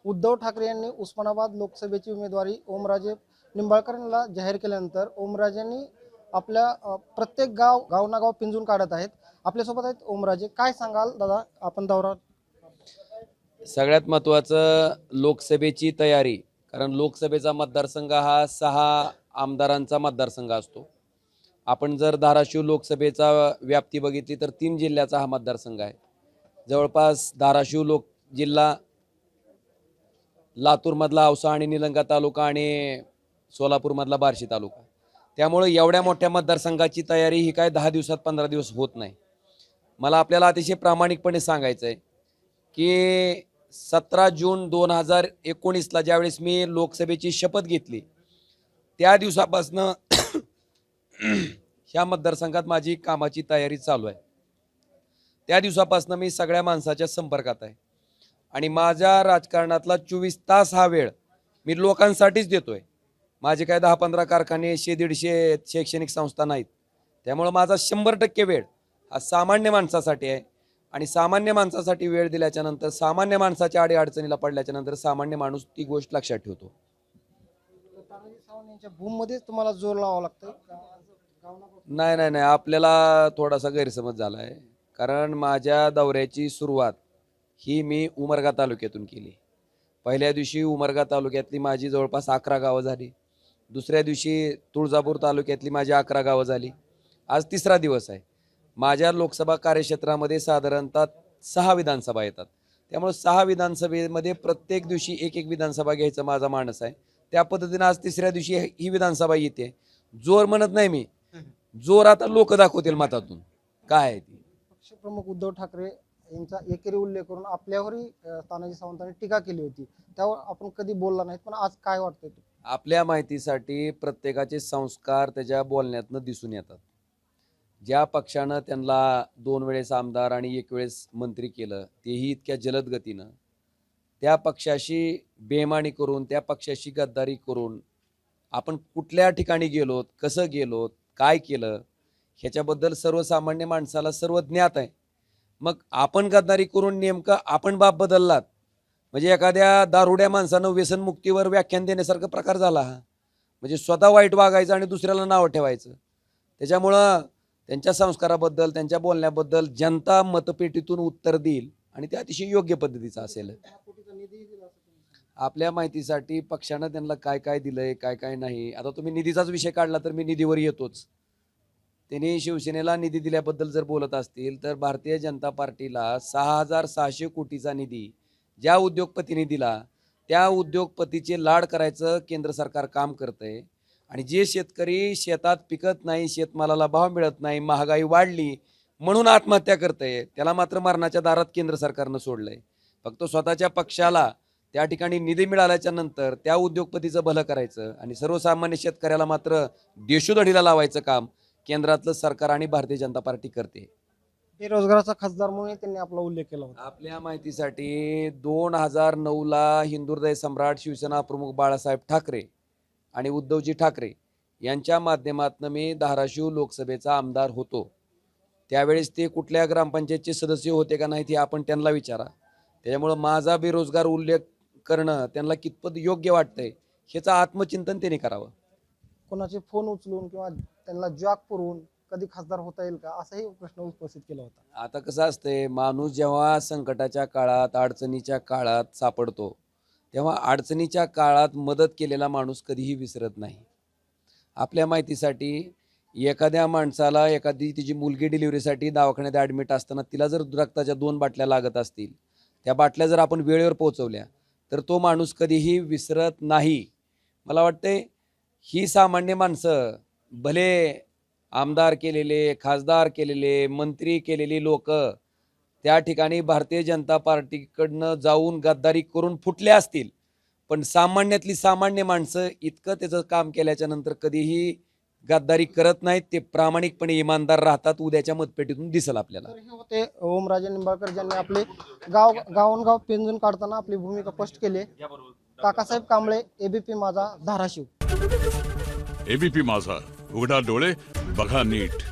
उद्धव ठाकरे यांनी उस्मानाबाद लोकसभेची उमेदवारी ओमराजे निंबाळकर यांना जाहीर केल्यानंतर ओमराजेंनी आपल्या प्रत्येक गाव पिंजून काढत आहेत। आपल्यासोबत आहेत ओमराजे। काय सांगाल दादा, आपण दौरा? सगळ्यात महत्त्वाचं लोकसभेची तयारी, कारण लोकसभेचा मतदारसंघ हा 6 आमदारांचा मतदारसंघ असतो। आपण जर धाराशिव लोकसभेचा व्याप्ती बघितली तर 3 जिल्ह्याचा हा मतदारसंघ आहे। जवळपास धाराशिव जिल्हा, लातूरमधला औसा आणि निलंगा तालुका आणि सोलापूरमधला बार्शी तालुका, त्यामुळे एवढ्या मोठ्या मतदारसंघाची तयारी ही काय 10 दिवसात 15 दिवस होत नाही। मला आपल्याला अतिशय प्रामाणिकपणे सांगायचं आहे की 17 जून 2019ला ज्यावेळेस मी लोकसभेची शपथ घेतली त्या दिवसापासून ह्या मतदारसंघात माझी कामाची तयारी चालू आहे। त्या दिवसापासून मी सगळ्या माणसाच्या संपर्कात आहे आणि माझ्या राजकारणातला 24 तास हा वेळ मी लोकांसाठीच देतोय। माझे काय 10-15 कारखाने, 100-150 शैक्षणिक संस्था नाहीत, त्यामुळे माझा 100% वेळ हा सामान्य माणसासाठी आहे आणि सामान्य माणसासाठी वेळ दिल्याच्या नंतर, सामान्य माणसाच्या अडीअडचणीला पडल्याच्या नंतर सामान्य माणूस ती गोष्ट लक्षात ठेवतो। तानाजी सावंत यांच्या भूममध्येच तुम्हाला जोर लावावा लागतो? नाही, आपल्याला थोडासा गैरसमज झाला आहे। कारण माझ्या दौऱ्याची सुरुवात ही मी उमरगा तालुक्यातून केली। पहिल्या दिवशी उमरगा तालुक्यातली माझी जवळपास 11 गावं झाली। दुसऱ्या दिवशी तुळजापूर तालुक्यातली माझी 11 गावं झाली। आज 3रा दिवस आहे। माझ्या लोकसभा कार्यक्षेत्रामध्ये साधारणतः 6 विधानसभा येतात, त्यामुळे 6 विधानसभेमध्ये प्रत्येक दिवशी एक विधानसभा घ्यायचा माझा मानस आहे। त्या पद्धतीने आज 3ऱ्या दिवशी ही विधानसभा येते। जोर म्हणत नाही मी, जोर आता लोक दाखवतील मतातून काय आहे ती। पक्षप्रमुख उद्धव ठाकरे यांचा एकेरी उल्लेख करून आपल्यावरही तानाजी सावंतांनी टीका केली होती, त्यावर आपण कधी बोलला नाही, पण आज काय वाटतंय? आपल्या माहितीसाठी प्रत्येकाचे संस्कार त्याच्या बोलण्यातनं दिसून येतात। ज्या पक्षानं त्यांना 2 वेळेस आमदार आणि 1 वेळेस मंत्री केलं, तेही इतक्या जलद गतीनं, त्या पक्षाशी बेईमानी करून, त्या पक्षाशी गद्दारी करून आपण कुठल्या ठिकाणी गेलोत, कसं गेलोत, काय केलं, ह्याच्याबद्दल सर्वसामान्य माणसाला सर्व ज्ञात आहे। मग आपण गद्दारी करून नेमकं आपण बाप बदललात म्हणजे एखाद्या दारुड्या माणसानं व्यसनमुक्तीवर व्याख्यान देण्यासारखा प्रकार झाला हा। म्हणजे स्वतः वाईट वागायचं आणि दुसऱ्याला नाव ठेवायचं। त्याच्यामुळं त्यांच्या संस्काराबद्दल, त्यांच्या बोलण्याबद्दल जनता मतपेटीतून उत्तर देईल आणि ते अतिशय योग्य पद्धतीचं असेल। आपल्या माहितीसाठी पक्षानं त्यांना काय काय दिलंय, काय काय नाही, आता तुम्ही निधीचाच विषय काढला तर मी निधीवर येतोच। त्यांनी शिवसेनेला निधी दिल्याबद्दल जर बोलत असतील तर भारतीय जनता पार्टीला 6600 कोटीचा निधी ज्या उद्योगपतीने दिला, त्या उद्योगपतीचे लाड करायचं केंद्र सरकार काम करतंय आणि जे शेतकरी शेतात पिकत नाही, शेतमालाला भाव मिळत नाही, महागाई वाढली म्हणून आत्महत्या करतंय, त्याला मात्र मरणाच्या दारात केंद्र सरकारनं सोडलंय। फक्त स्वतःच्या पक्षाला त्या ठिकाणी निधी मिळाल्याच्या नंतर त्या उद्योगपतीचं भलं करायचं आणि सर्वसामान्य शेतकऱ्याला मात्र देशोधडीला लावायचं काम केंद्रातलं सरकार आणि भारतीय जनता पार्टी करते। बेरोजगाराचा खासदार म्हणून त्यांनी आपला उल्लेख केला होता। आपल्या माहितीसाठी 2009ला हिंदुहृदय सम्राट शिवसेना प्रमुख बाळासाहेब ठाकरे आणि उद्धवजी ठाकरे यांच्या माध्यमातून मी धाराशिव लोकसभेचा आमदार होतो। त्यावेळेस ते कुठल्या ग्रामपंचायतचे सदस्य होते का नाही ते आपण त्यांना विचारा। त्याच्यामुळे माझा बेरोजगार उल्लेख करणं त्यांना कितपत योग्य वाटतंय ह्याचं आत्मचिंतन त्यांनी करावं। कोणाचे फोन उचलून किंवा त्यांना जॉब करून कधी खासदार होता येईल का, असाही प्रश्न उपस्थित केला होता। आता कसं असतंय, माणूस जेव्हा संकटाच्या काळात, अडचणीच्या काळात सापडतो तेव्हा अडचणीच्या काळात मदत केलेला माणूस कधीही विसरत नाही। आपल्या माहितीसाठी एखाद्या माणसाला एखादी तिची मुलगी डिलिव्हरीसाठी दवाखान्यात ॲडमिट असताना तिला जर रक्ताच्या 2 बाटल्या लागत असतील, त्या बाटल्या जर आपण वेळेवर पोहोचवल्या तर तो माणूस कधीही विसरत नाही। मला वाटतंय ही सामान्य माणसं, भले आमदार केलेले, खासदार केलेले, मंत्री केलेली लोक त्या ठिकाणी भारतीय जनता पार्टीकडनं जाऊन गद्दारी करून फुटले असतील, पण सामान्यातली सामान्य माणसं इतकं त्याचं काम केल्याच्या नंतर कधीही गद्दारी करत नाहीत। ते प्रामाणिकपणे इमानदार राहतात। उद्याच्या मतपेटीतून दिसेल आपल्याला। हे होते ओमराजे निंबाळकर, ज्यांनी आपले गावोनगाव पेंजून काढताना आपली भूमिका स्पष्ट केली। काकासाहेब कांबळे, एबीपी माझा, धाराशिव। एबीपी माझा, उघडा डोळे बघा नीट।